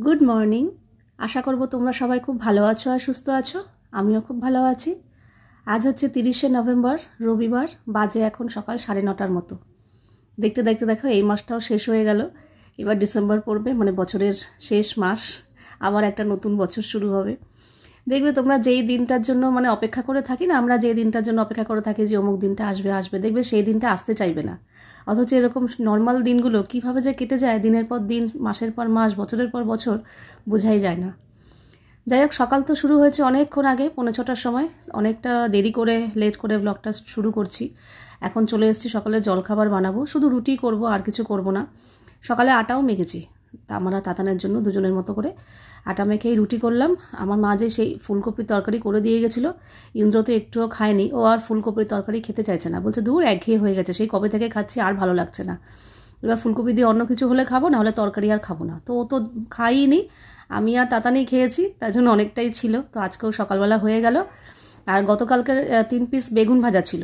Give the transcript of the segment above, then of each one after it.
Good morning. আশা করব তোমরা সবাই খুব ভালো আছো আর সুস্থ আছো। আমিও খুব ভালো আছি। আজ হচ্ছে 30শে নভেম্বর, রবিবার। বাজে এখন সকাল 9:30টার মতো। দেখতে দেখতে দেখো এই মাসটাও শেষ হয়ে গেল। এবার ডিসেম্বর পড়বে, মানে বছরের শেষ মাস। আবার একটা নতুন বছর শুরু হবে। দেখবে তোমরা যেই দিনটার জন্য মানে অপেক্ষা করে থাকি না, আমরা যে দিনটার জন্য অপেক্ষা করে থাকি যে অমুক দিনটা আসবে আসবে, দেখবে সেই দিনটা আসতে চাইবে না। অথচ এরকম নর্মাল দিনগুলো কিভাবে যে কেটে যায়, দিনের পর দিন, মাসের পর মাস, বছরের পর বছর, বোঝাই যায় না। যাই হোক, সকাল তো শুরু হয়েছে অনেকক্ষণ আগে, 5:45টার সময়। অনেকটা দেরি করে, লেট করে ব্লগটা শুরু করছি। এখন চলে এসেছি সকালে জলখাবার বানাবো, শুধু রুটি করব, আর কিছু করব না। সকালে আটাও মেখেছি, আমরা তাতানের জন্য দুজনের মতো করে আটা মেখেই রুটি করলাম। আমার মা যে সেই ফুলকপির তরকারি করে দিয়ে গেছিলো, ইন্দ্র তো একটুও খায়নি। ও আর ফুলকপির তরকারি খেতে চাইছে না, বলছে দূর, একঘেয়ে হয়ে গেছে, সেই কবে থেকে খাচ্ছি, আর ভালো লাগছে না। এবার ফুলকপি দিয়ে অন্য কিছু হলে খাবো, না হলে তরকারি আর খাবো না। তো ও তো খাইনি, আমি আর তাতানেই খেয়েছি, তার জন্য অনেকটাই ছিল। তো আজকেও সকালবেলা হয়ে গেল। আর গতকালকের 3 পিস বেগুন ভাজা ছিল,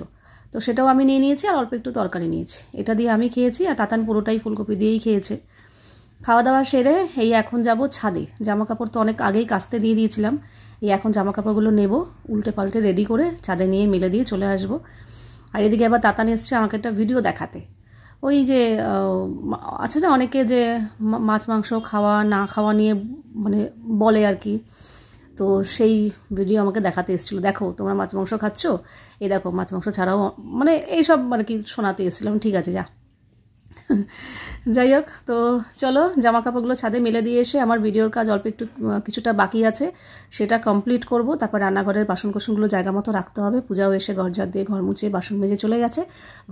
তো সেটাও আমি নিয়ে নিয়েছি, আর অল্প একটু তরকারি নিয়েছি। এটা দিয়ে আমি খেয়েছি, আর তাতান পুরোটাই ফুলকপি দিয়েই খেয়েছে। খাওয়া দাওয়া সেরে এই এখন যাব ছাদে। জামা কাপড় তো অনেক আগেই কাচতে দিয়ে দিয়েছিলাম। এই এখন জামা কাপড়গুলো নেব, উল্টে পাল্টে রেডি করে ছাদে নিয়ে মেলে দিয়ে চলে আসব। আর এদিকে আবার তাতান এসছে আমাকে একটা ভিডিও দেখাতে। ওই যে আছে না অনেকে যে মাছ মাংস খাওয়া না খাওয়া নিয়ে মানে বলে আর কি। তো সেই ভিডিও আমাকে দেখাতে এসেছিলো, দেখো তোমরা মাছ মাংস খাচ্ছ, এই দেখো মাছ মাংস ছাড়াও, মানে এইসব আর কি শোনাতে এসেছিলাম। ঠিক আছে, যা। যাই হোক, তো চলো জামা কাপড়গুলো ছাদে মেলে দিয়ে এসে আমার ভিডিওর কাজ অল্প একটু কিছুটা বাকি আছে, সেটা কমপ্লিট করব। তারপর রান্নাঘরের বাসন কোসনগুলো জায়গা মতো রাখতে হবে। পূজাও এসে ঘর ঝাড় দিয়ে ঘর মুছে বাসন মেজে চলে গেছে।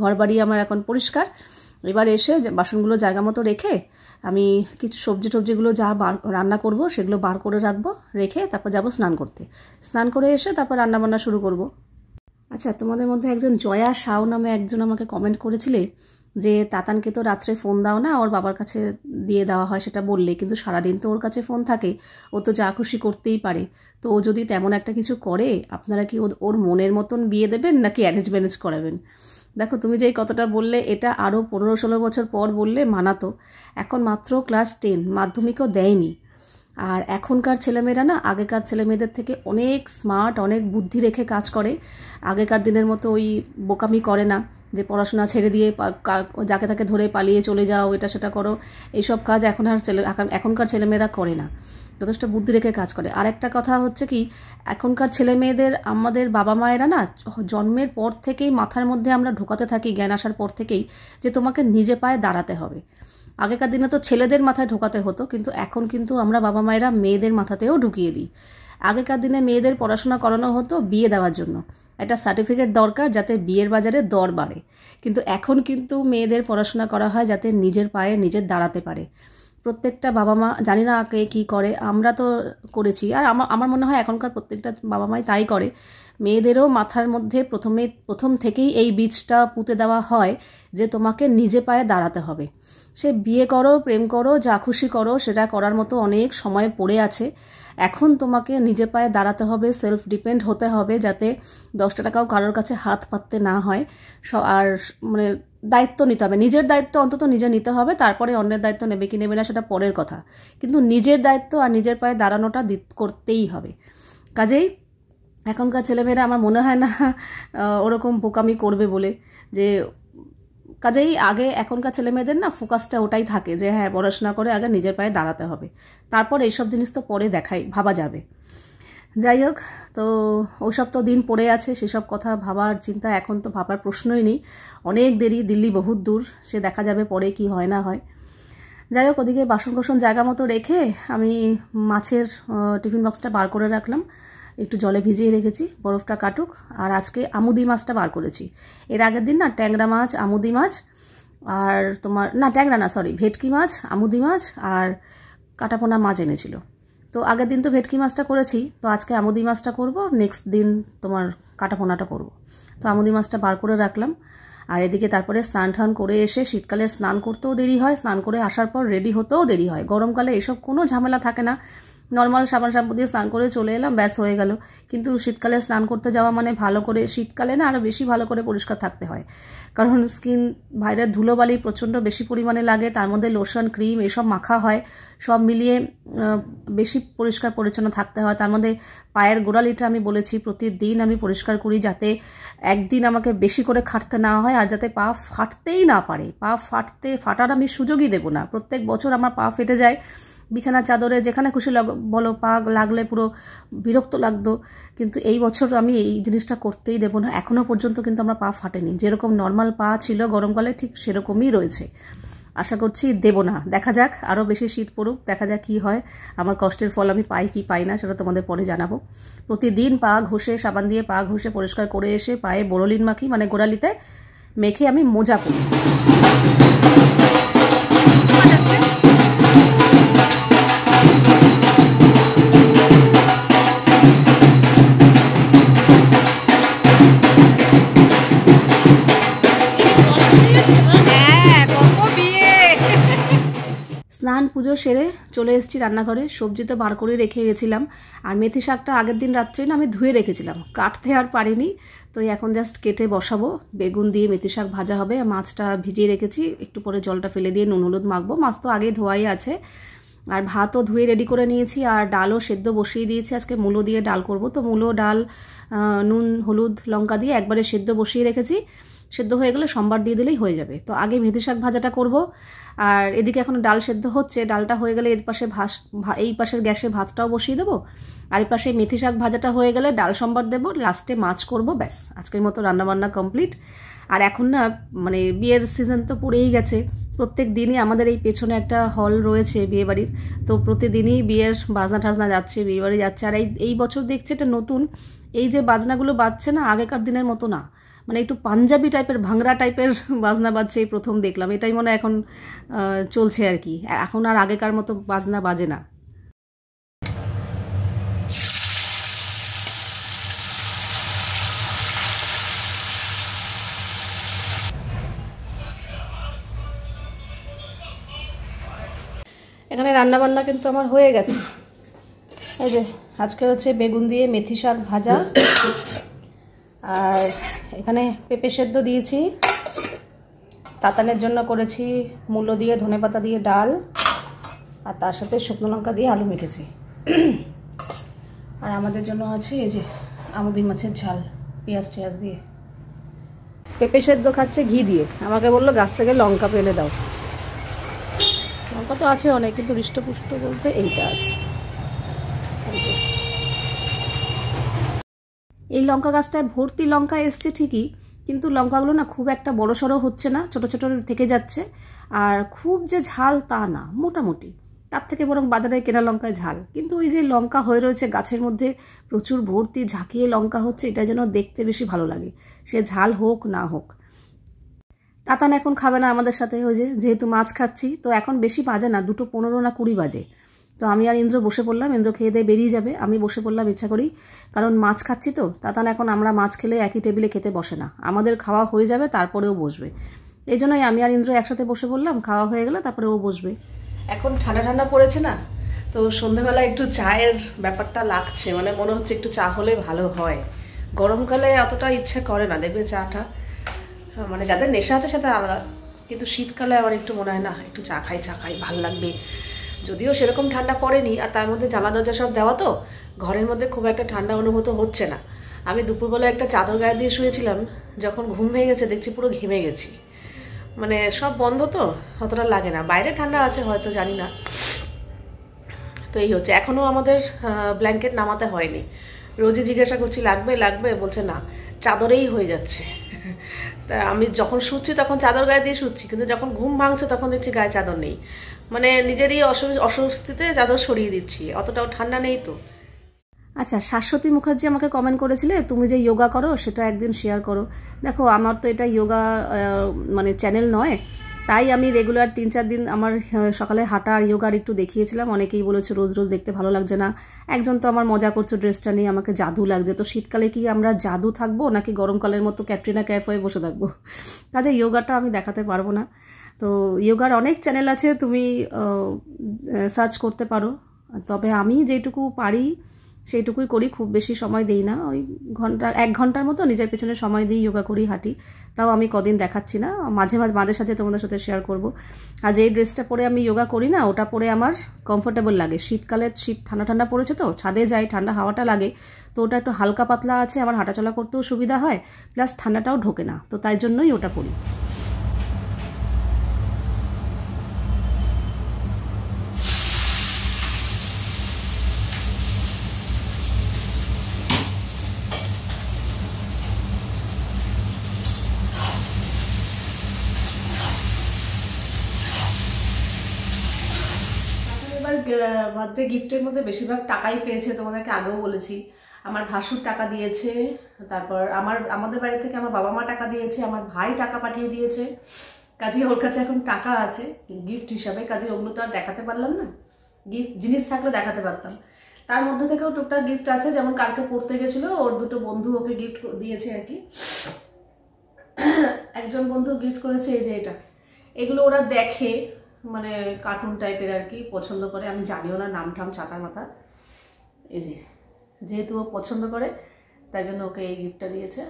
ঘর বাড়ি আমার এখন পরিষ্কার। এবার এসে বাসনগুলো জায়গা মতো রেখে আমি কিছু সবজিগুলো যা রান্না করব সেগুলো বার করে রাখবো, রেখে তারপর যাব স্নান করতে। স্নান করে এসে তারপর রান্নাবান্না শুরু করব। আচ্ছা, তোমাদের মধ্যে একজন জয়া সাউ নামে একজন আমাকে কমেন্ট করেছিলে যে তাতানকে তো রাত্রে ফোন দাও না, ওর বাবার কাছে দিয়ে দেওয়া হয়, সেটা বললে। কিন্তু সারাদিন তো ওর কাছে ফোন থাকে, ও তো যা খুশি করতেই পারে। তো ও যদি তেমন একটা কিছু করে, আপনারা কি ওর মনের মতন বিয়ে দেবেন নাকি অ্যারেঞ্জ ম্যারেজ করাবেন? দেখো, তুমি যেই কথাটা বললে, এটা আরও 15-16 বছর পর বললে মানাতো। এখন মাত্র ক্লাস 10, মাধ্যমিকও দেয়নি। আর এখনকার ছেলেমেয়েরা না আগেকার ছেলেমেয়েদের থেকে অনেক স্মার্ট, অনেক বুদ্ধি রেখে কাজ করে। আগেকার দিনের মতো ওই বোকামি করে না যে পড়াশোনা ছেড়ে দিয়ে যাকে তাকে ধরে পালিয়ে চলে যাও, এটা সেটা করো। এইসব কাজ এখনকার ছেলেমেয়েরা করে না, যথেষ্ট বুদ্ধি রেখে কাজ করে। আর একটা কথা হচ্ছে কি, এখনকার ছেলেমেয়েদের, আমাদের বাবা মায়েরা না জন্মের পর থেকেই মাথার মধ্যে আমরা ঢোকাতে থাকি, জ্ঞান আসার পর থেকেই, যে তোমাকে নিজে পায়ে দাঁড়াতে হবে। আগেকার দিনে তো ছেলেদের মাথায় ঢোকাতে হতো, কিন্তু এখন কিন্তু আমরা বাবা মায়েরা মেয়েদের মাথাতেও ঢুকিয়ে দিই। আগেকার দিনে মেয়েদের পড়াশোনা করানো হতো বিয়ে দেওয়ার জন্য, একটা সার্টিফিকেট দরকার যাতে বিয়ের বাজারে দর বাড়ে। কিন্তু এখন কিন্তু মেয়েদের পড়াশোনা করা হয় যাতে নিজের পায়ে নিজের দাঁড়াতে পারে। প্রত্যেকটা বাবা মা, জানি না কে কী করে, আমরা তো করেছি, আর আমার মনে হয় এখনকার প্রত্যেকটা বাবা মাই তাই করে। মেয়েদেরও মাথার মধ্যে প্রথম থেকেই এই বীজটা পুঁতে দেওয়া হয় যে তোমাকে নিজে পায়ে দাঁড়াতে হবে। সে বিয়ে করো, প্রেম করো, যা খুশি করো, সেটা করার মতো অনেক সময় পড়ে আছে। এখন তোমাকে নিজে পায়ে দাঁড়াতে হবে, সেলফ ডিপেন্ড হতে হবে, যাতে 10টা টাকাও কারোর কাছে হাত পাততে না হয়। আর মানে দায়িত্ব নিতে হবে, নিজের দায়িত্ব অন্তত নিজে নিতে হবে। তারপরে অন্যের দায়িত্ব নেবে কি নেবে না সেটা পরের কথা, কিন্তু নিজের দায়িত্ব আর নিজের পায়ে দাঁড়ানোটা করতেই হবে। কাজেই এখনকার ছেলেমেয়েরা আমার মনে হয় না ওরকম বোকামি করবে বলে। যে কাজেই এখনকার ছেলেমেয়েদের না ফোকাসটা ওটাই থাকে যে হ্যাঁ, পড়াশোনা করে আগে নিজের পায়ে দাঁড়াতে হবে, তারপর এইসব জিনিস তো পরে ভাবা যাবে। যাই হোক, তো ওসব তো দিন পড়ে আছে, সেসব কথা ভাবার চিন্তা এখন তো ভাবার প্রশ্নই নেই। অনেক দেরি, দিল্লি বহুত দূর, সে দেখা যাবে পরে কি হয় না হয়। যাই হোক, ওদিকে বাসন কোসন জায়গা মতো রেখে আমি মাছের টিফিন বক্সটা বার করে রাখলাম, একটু জলে ভিজিয়ে রেখেছি, বরফটা কাটুক। আর আজকে আমুদি মাছটা বার করেছি। এর আগের দিন না ট্যাংরা মাছ, আমুদি মাছ, আর তোমার না ট্যাংরা না, সরি, ভেটকি মাছ, আমুদি মাছ আর কাটাপোনা মাছ এনেছিল। তো আগের দিন তো ভেটকি মাছটা করেছি, তো আজকে আমুদি মাছটা করব, নেক্সট দিন তোমার কাটাপোনাটা করব। তো আমুদি মাছটা বার করে রাখলাম। আর এদিকে তারপরে স্নান টান করে এসে, শীতকালে স্নান করতেও দেরি হয়, স্নান করে আসার পর রেডি হতেও দেরি হয়। গরমকালে এসব কোনো ঝামেলা থাকে না, নর্মাল সাবান শ্যাম্পু দিয়ে স্নান করে চলে এলাম, ব্যাস হয়ে গেল। কিন্তু শীতকালে স্নান করতে যাওয়া মানে ভালো করে, শীতকালে না আরও বেশি ভালো করে পরিষ্কার থাকতে হয়, কারণ স্কিন বাইরের ধুলোবালি প্রচণ্ড বেশি পরিমাণে লাগে, তার মধ্যে লোশন ক্রিম এসব মাখা হয়, সব মিলিয়ে বেশি পরিষ্কার পরিচ্ছন্ন থাকতে হয়। তার মধ্যে পায়ের গোড়ালিটা আমি বলেছি প্রতিদিন আমি পরিষ্কার করি, যাতে একদিন আমাকে বেশি করে খাটতে না হয়, আর যাতে পা ফাটতেই না পারে। পা ফাটার আমি সুযোগই দেবো না। প্রত্যেক বছর আমার পা ফেটে যায়, বিছানার চাদরে যেখানে খুশি বলো পা লাগলে পুরো বিরক্ত লাগতো, কিন্তু এই বছর আমি এই জিনিসটা করতেই দেবো না। এখনও পর্যন্ত কিন্তু আমার পা ফাটেনি, যেরকম নর্মাল পা ছিল গরমকালে ঠিক সেরকমই রয়েছে। আশা করছি দেব না, দেখা যাক, আরও বেশি শীত পড়ুক, দেখা যাক কী হয়। আমার কষ্টের ফল আমি পাই কি পাই না সেটা তোমাদের পরে জানাবো। প্রতিদিন পা ঘষে, সাবান দিয়ে পা ঘষে পরিষ্কার করে এসে পায়ে বোরোলিন মাখি, মানে গোড়ালিতে মেখে আমি মোজা পরি। স্নান পুজো সেরে চলে এসেছি রান্নাঘরে। সবজি তো বার করে রেখে গেছিলাম, আর মেথি শাকটা আগের দিন রাত্রেই না আমি ধুয়ে রেখেছিলাম, কাটতে আর পারিনি, তো এখন জাস্ট কেটে বসাবো। বেগুন দিয়ে মেথি শাক ভাজা হবে। মাছটা ভিজিয়ে রেখেছি, একটু পরে জলটা ফেলে দিয়ে নুন হলুদ মাখবো। মাছ তো আগেই ধোয়াই আছে, আর ভাতও ধুয়ে রেডি করে নিয়েছি, আর ডালও সেদ্ধ বসিয়ে দিয়েছি। আজকে মূলো দিয়ে ডাল করব, তো মূলো ডাল নুন হলুদ লঙ্কা দিয়ে একবারে সেদ্ধ বসিয়ে রেখেছি। সেদ্ধ হয়ে গেলে সোমবার দিয়ে দিলেই হয়ে যাবে। তো আগে মেথি শাক ভাজাটা করব, আর এদিকে এখন ডাল সেদ্ধ হচ্ছে। ডালটা হয়ে গেলে এর পাশে এই পাশের গ্যাসে ভাতটাও বসিয়ে দেবো, আর এই পাশে মেথি শাক ভাজাটা হয়ে গেলে ডাল সম্বার দেবো, লাস্টে মাছ করব, ব্যাস আজকের মতো রান্নাবান্না কমপ্লিট। আর এখন না মানে বিয়ের সিজন তো পড়েই গেছে, প্রত্যেক দিনই আমাদের এই পেছনে একটা হল রয়েছে বিয়েবাড়ির, তো প্রতিদিনই বিয়ের বাজনা টাজনা যাচ্ছে, বিয়েবাড়ি যাচ্ছে। আর এই বছর দেখছে এটা নতুন, এই যে বাজনাগুলো বাজছে না আগেকার দিনের মতো না, মানে একটু পাঞ্জাবি টাইপের ভাংরা টাইপের বাজনা বাজছে, এই প্রথম দেখলাম। এটাই মনে এখন চলছে আর কি, এখন আর আগেকার মতো বাজনা বাজে না। এখানে রান্নাবান্না কিন্তু আমার হয়ে গেছে। এই যে আজকে হচ্ছে বেগুন দিয়ে মেথি শাক ভাজা, আর এখানে পেঁপে সেদ্ধ দিয়েছি, তাতানের জন্য করেছি মূলো দিয়ে ধনেপাতা দিয়ে ডাল, আর তার সাথে শুকনো লঙ্কা দিয়ে আলু মেখেছি। আর আমাদের জন্য আছে এই যে আমুদি মাছের ঝাল পেঁয়াজ টেয়াজ দিয়ে। পেঁপে সেদ্ধ খাচ্ছে ঘি দিয়ে, আমাকে বললো গাছ থেকে লঙ্কা পেলে দাও। লঙ্কা তো আছে অনেক, কিন্তু হৃষ্টপুষ্ট বলতে এইটা আছে। এই লঙ্কা গাছটায় ভর্তি লঙ্কা এসছে ঠিকই, কিন্তু লঙ্কাগুলো না খুব একটা বড় সড়ো হচ্ছে না, ছোট ছোট থেকে যাচ্ছে। আর খুব যে ঝাল তা না, মোটামুটি, তার থেকে বরং বাজারে কেনা লঙ্কায় ঝাল। কিন্তু ওই যে লঙ্কা হয়ে রয়েছে গাছের মধ্যে প্রচুর ভর্তি ঝাঁকিয়ে লঙ্কা হচ্ছে, এটা যেন দেখতে বেশি ভালো লাগে, সে ঝাল হোক না হোক। তাতান এখন খাবে না আমাদের সাথে, ওই যেহেতু মাছ খাচ্ছি, তো এখন বেশি বাজে না, 2:15 না 20 বাজে। তো আমি আর ইন্দ্র বসে পড়লাম, ইন্দ্র খেয়ে দিয়ে বেরিয়ে যাবে, আমি বসে পড়লাম ইচ্ছা করি, কারণ মাছ খাচ্ছি তো। তাতান এখন আমরা মাছ খেলে একই টেবিলে খেতে বসে না, আমাদের খাওয়া হয়ে যাবে তারপরেও বসবে, এই জন্যই আমি আর ইন্দ্র একসাথে বসে পড়লাম, খাওয়া হয়ে গেলে তারপরে ও বসবে। এখন ঠান্ডা ঠান্ডা পড়েছে না, তো সন্ধ্যেবেলা একটু চায়ের ব্যাপারটা লাগছে, মানে মনে হচ্ছে একটু চা হলে ভালো হয়। গরমকালে অতটা ইচ্ছা করে না, দেখবে চাটা, মানে যাদের নেশা আছে সেটা আলাদা, কিন্তু শীতকালে আবার একটু মনে হয় না একটু চা খাই ভালো লাগবে। যদিও সেরকম ঠান্ডা পড়েনি, আর তার মধ্যে জানলা দরজা সব দেওয়া, তো ঘরের মধ্যে খুব একটা ঠান্ডা অনুভূত হচ্ছে না। আমি দুপুরবেলা একটা চাদর গায়ে দিয়ে শুয়েছিলাম, যখন ঘুম ভেঙে গেছে দেখছি পুরো ঘেমে গেছি, মানে সব বন্ধ তো অতটা লাগে না, বাইরে ঠান্ডা আছে হয়তো জানি না। তো এই হচ্ছে, এখনও আমাদের ব্ল্যাঙ্কেট নামাতে হয়নি। রোজই জিজ্ঞাসা করছি লাগবে, বলছে না, চাদরেই হয়ে যাচ্ছে। তা আমি যখন শুচ্ছি তখন চাদর গায়ে দিয়ে শুচ্ছি, কিন্তু যখন ঘুম ভাঙছে তখন দেখছি গায়ে চাদর নেই, মানে নিজেরই অস্বস্তিতে চাদর সরিয়ে দিচ্ছি, অতটাও ঠান্ডা নেই তো। আচ্ছা, শাশ্বতী মুখার্জি আমাকে কমেন্ট করেছিলে তুমি যে যোগা করো সেটা একদিন শেয়ার করো। দেখো, আমার তো এটা যোগা মানে চ্যানেল নয়, তাই আমি রেগুলার 3-4 দিন আমার সকালে হাঁটা আর যোগার একটু দেখিয়েছিলাম। অনেকেই বলেছে রোজ রোজ দেখতে ভালো লাগছে না, একজন তো আমার মজা করছো ড্রেসটা নিয়ে, আমাকে জাদু লাগছে। তো শীতকালে কি আমরা জাদু থাকবো, নাকি গরমকালের মতো ক্যাটরিনা ক্যাফ হয়ে বসে থাকবো? কাজে যোগাটা আমি দেখাতে পারবো না। তো যোগার অনেক চ্যানেল আছে, তুমি সার্চ করতে পারো, তবে আমি যেটুকু পারি সেইটুকুই করি, খুব বেশি সময় দিই না, ওই 1 ঘন্টার মতো নিজের পেছনে সময় দিই, যোগা করি, হাঁটি। তাও আমি কদিন দেখাচ্ছি না, মাঝে সাঝে তোমাদের সাথে শেয়ার করব। আর যেই ড্রেসটা পরে আমি যোগা করি না, ওটা পরে আমার কমফোর্টেবল লাগে। শীতকালে ঠান্ডা ঠান্ডা পড়েছে তো, ছাদে যাই, ঠান্ডা হাওয়াটা লাগে, তো ওটা একটু হালকা পাতলা আছে, আমার হাঁটাচলা করতেও সুবিধা হয়, প্লাস ঠান্ডাটাও ঢোকে না, তো তাই জন্যই ওটা পরি। বার্থডে গিফটের মধ্যে বেশিরভাগ টাকাই পেয়েছে, তোমাদেরকে আগেও বলেছি। আমার ভাসুর টাকা দিয়েছে, তারপর আমাদের বাড়ি থেকে আমার বাবা মা টাকা দিয়েছে, আমার ভাই টাকা পাঠিয়ে দিয়েছে। কাজে ওর কাছে এখন টাকা আছে গিফট হিসাবে, কাজে ওগুলো তো আর দেখাতে পারলাম না, গিফট জিনিস থাকলে দেখাতে পারতাম। তার মধ্যে থেকেও টুকটাক গিফট আছে, যেমন কালকে পড়তে গেছিলো, ওর দুটো বন্ধু ওকে গিফট দিয়েছে আর কি। একজন বন্ধু গিফট করেছে এই যে এটা, এগুলো ওরা দেখে, মানে কার্টুন টাইপের আর কি, পছন্দ করে। আমি জানিও না নাম ঠাম, ছাতা মাথা। এই যে যেহেতু ও পছন্দ করে, তাই জন্য ওকে এই গিফটটা দিয়েছে।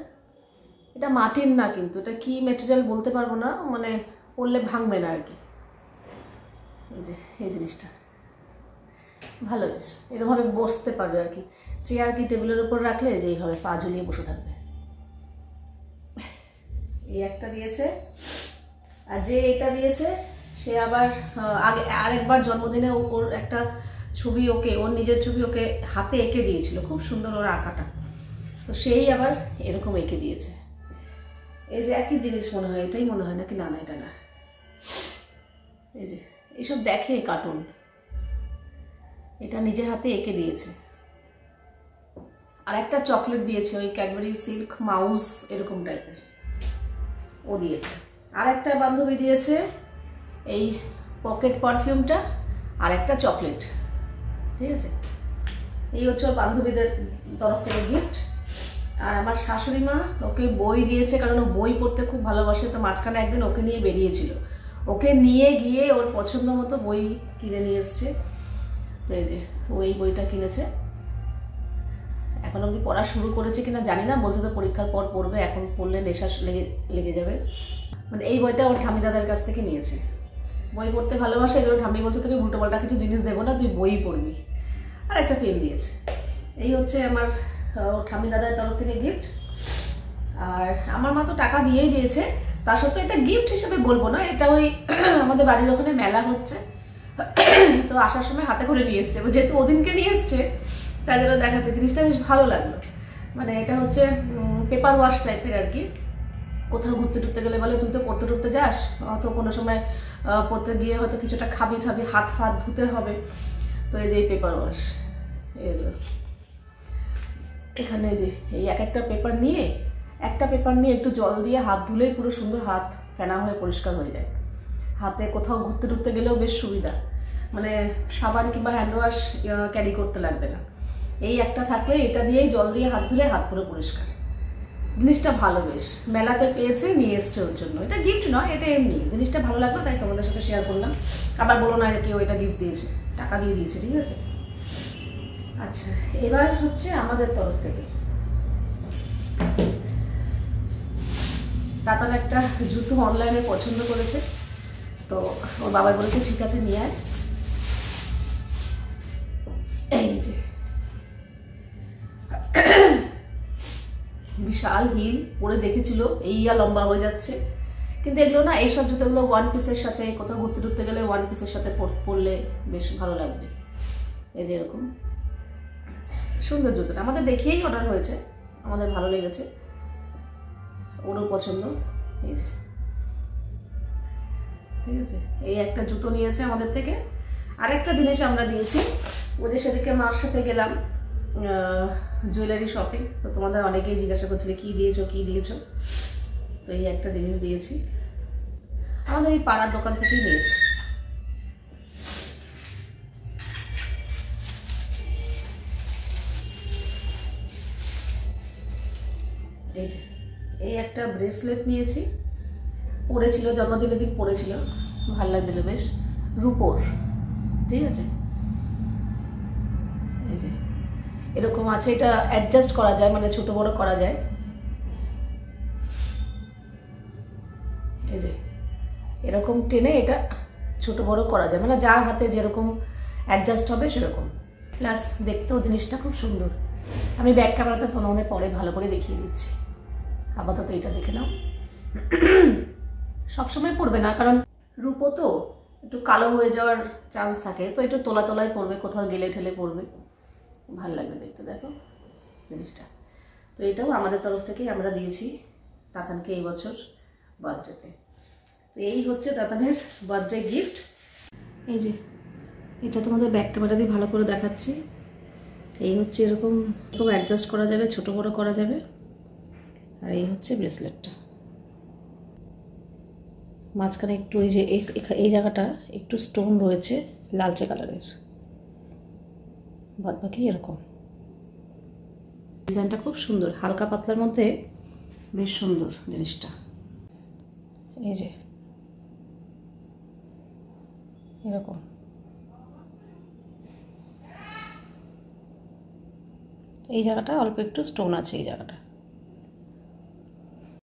এটা মাটির না, কিন্তু এটা কি ম্যাটেরিয়াল বলতে পারবো না, মানে পরলে ভাঙবে না আর কি। এই যে এই জিনিসটা ভালো, বেশ এরকমভাবে বসতে পারবে আর কি, চেয়ার কি টেবিলের উপর রাখলে যে এইভাবে পা ঝুলিয়ে বসে থাকবে। এই একটা দিয়েছে। আর যে এটা দিয়েছে সে আবার আগে আরেকবার জন্মদিনে ওর একটা ছবি, ওর নিজের ছবি ওকে হাতে এঁকে দিয়েছিল, খুব সুন্দর ওর আঁকাটা, তো সেই আবার এরকম এঁকে দিয়েছে। এই যে একই জিনিস মনে হয়, এটাই মনে হয় নাকি, না না এটা না। এই যে এইসব দেখে কার্টুন, এটা নিজের হাতে এঁকে দিয়েছে। আর একটা চকলেট দিয়েছে, ওই ক্যাডবেরি সিল্ক মাউস এরকম টাইপের ও দিয়েছে। আর একটা বান্ধবী দিয়েছে এই পকেট পারফিউমটা, আর একটা চকলেট, ঠিক আছে। এই হচ্ছে ওর বান্ধবীদের তরফ থেকে গিফট। আর আমার শাশুড়ি মা ওকে বই দিয়েছে, কারণ ও বই পড়তে খুব ভালোবাসে, তো মাঝখানে একদিন ওকে নিয়ে বেরিয়েছিল, ওকে নিয়ে গিয়ে ওর পছন্দ মতো বই কিনে নিয়ে এসছে। তো এই যে ও এই বইটা কিনেছে, এখন অবধি পড়া শুরু করেছে কিনা জানি না, বলছে তো পরীক্ষার পর পড়বে, এখন পড়লে নেশা লেগে যাবে। মানে এই বইটা ওর ঠাম্মি দাদার কাছ থেকে নিয়েছে, বই পড়তে ভালোবাসে, এই জন্য ঠাম্মি বলছে তোকে উল্টো পাল্টা কিছু জিনিস দেবো না, তুই বই পড়বি। আর একটা পেন দিয়েছে। এই হচ্ছে আমার ওর ঠাম্মি দাদার তরফ থেকে গিফট। আর আমার মা তো টাকা দিয়েই দিয়েছে, তা সত্ত্বেও এটা গিফট হিসেবে বলবো না, এটা ওই আমাদের বাড়ির ওখানে মেলা হচ্ছে, তো আসার সময় হাতে করে নিয়ে এসছে, যেহেতু ওদিনকে নিয়ে এসছে তাই জন্য দেখাচ্ছে। জিনিসটা বেশ ভালো লাগলো, মানে এটা হচ্ছে পেপার ওয়াশ টাইপের আর কি। কোথাও ঘুরতে টুরতে গেলে বলে তুই তো পড়তে টুরতে যাস, অথবা কোনো সময় পড়তে গিয়ে হয়তো কিছুটা খাবি হাত ফাত ধুতে হবে, তো এই যে এই পেপার ওয়াশ, এখানে যে এই একটা পেপার নিয়ে একটু জল দিয়ে হাত ধুলেই পুরো সুন্দর হাত ফেনা হয়ে পরিষ্কার হয়ে যায়। হাতে কোথাও ঘুরতে টুরতে গেলেও বেশ সুবিধা, মানে সাবান কিংবা হ্যান্ড ওয়াশ ক্যারি করতে লাগবে না। এই একটা থাকলে এটা দিয়েই জল দিয়ে হাত ধুলে হাত পুরো পরিষ্কার। জিনিসটা ভালো, বেশ মেলাতে পেয়েছে, নিয়ে এসছে ওর জন্য। এটা গিফট নয়, এটা এমনি জিনিসটা ভালো লাগলো তাই তোমাদের সাথে শেয়ার করলাম। আবার বলো না যে কেউ এটা গিফট দিয়েছে, টাকা দিয়ে দিয়েছে, ঠিক আছে। আচ্ছা, এবার হচ্ছে আমাদের তরফ থেকে তারপর একটা জুতো অনলাইনে পছন্দ করেছে, তো ওর বাবা বলেছে ঠিক আছে নিয়ে আয়। এই যে বিশাল হিল পরে দেখেছিল, এই লম্বা হয়ে যাচ্ছে, কিন্তু এগুলো না, এইসব জুতোগুলো ওয়ান পিসের সাথে কোথাও ঘুরতে টুরতে গেলে ওয়ান পিসের সাথে পরলে বেশ ভালো লাগবে। এই যে এরকম সুন্দর জুতোটা আমাদের দেখিয়েই অর্ডার হয়েছে, আমাদের ভালো লেগেছে, ওরও পছন্দ। এই যে ঠিক আছে, এই একটা জুতো নিয়েছে আমাদের থেকে। আরেকটা জিনিস আমরা দিয়েছি, ওদের সেদিকে মার সাথে গেলাম জুয়েলারি শপিং, তো তোমাদের অনেকেই জিজ্ঞাসা করছিলে কী দিয়েছো, তো এই একটা জিনিস দিয়েছি, আমাদের এই পাড়ার দোকান থেকেই নিয়েছি। এই যে এই একটা ব্রেসলেট নিয়েছি, পরেছিল জন্মদিনের দিন পরেছিল, ভালো লাগছিল বেশ, রূপোর, ঠিক আছে। এই যে এরকম আছে, এটা অ্যাডজাস্ট করা যায়, মানে ছোট বড় করা যায়। এই যে এরকম টেনে এটা ছোট বড় করা যায়, মানে যার হাতে যেরকম অ্যাডজাস্ট হবে সেরকম। প্লাস দেখতেও জিনিসটা খুব সুন্দর। আমি ব্যাক ক্যামেরাতে মনে পরে ভালো করে দেখিয়ে দিচ্ছি, আপাতত এটা দেখে নাও। সবসময় পড়বে না, কারণ রূপো তো একটু কালো হয়ে যাওয়ার চান্স থাকে, তো একটু তোলা তোলায় পড়বে, কোথাও গেলে ঠেলে পড়বে, ভালো লাগবে দেখতে। দেখো জিনিসটা, তো এটাও আমাদের তরফ থেকেই আমরা দিয়েছি তাতানকে এই বছর বার্থডেতে। তো এই হচ্ছে তাতানের বার্থডে গিফট। এই যে এটা তোমাদের ব্যাক ক্যামেরা দিয়ে ভালো করে দেখাচ্ছি। এই হচ্ছে এরকম এরকম অ্যাডজাস্ট করা যাবে, ছোট বড় করা যাবে। আর এই হচ্ছে ব্রেসলেটটা, মাঝখানে একটু এই যে এই জায়গাটা একটু স্টোন রয়েছে লালচে কালারের, বাদ বাকি এরকম। ডিজাইনটা খুব সুন্দর, হালকা পাতলার মধ্যে বেশ সুন্দর জিনিসটা। এই যে এরকম এই জায়গাটা অল্প একটু স্টোন আছে, এই জায়গাটা